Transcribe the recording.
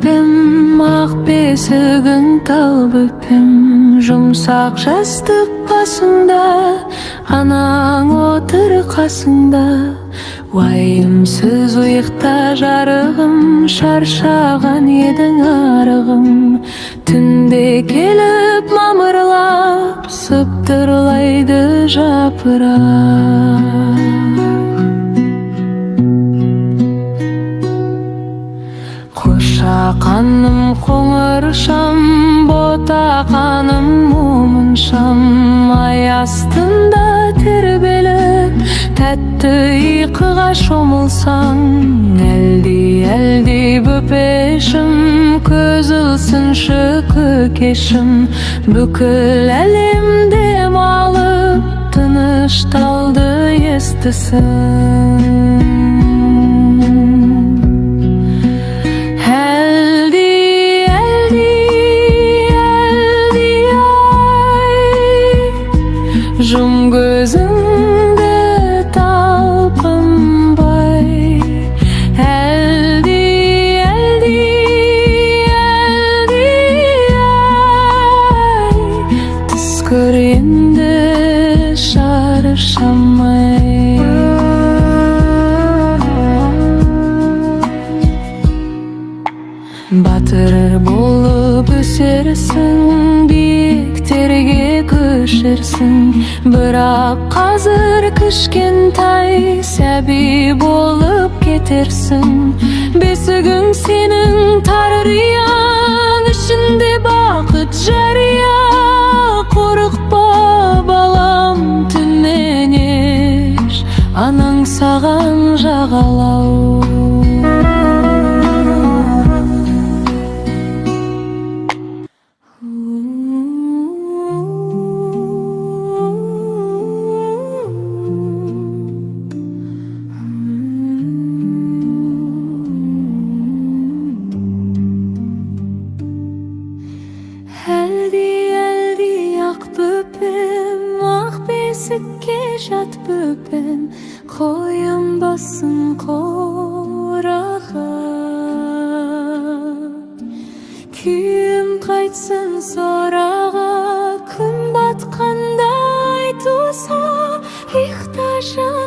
бөпем, ақ бесігің тал бөпем, жұмсақ жастық басыңда, анаң отыр қасыңда. Уайымсыз ұйықта жарығым, шаршаған едің арығым. Түнде келіп мамырлап, сыбдырлайды жапырақ. Қошақаным қоңыр шам, ботақаным момын шам, ай астында тербеліп, тәтті ұйқыға шомылсаң, әлди бөпешім, көз ылсыншы көкешім. Бүкіл әлем демалып, тынышталды естісін. Жұм көзіңді талпынбай, әлди ай, түс көр енді шаршамай. Батыр болып өсерсің, биіктерге көшерсің, бірақ қазір кішкентай сәби болып кетерсің. Бесігің сенің тарияң, ішінде бақыт жария. Қорықпа балам, түннен еш, анаң саған жағалау. Әлди ақ бөпем, ақ бесікке жат бөпем, қойынбасын қораға. Күйім қайтсын сораға, күн батқанда ай туса, ұйықта жан.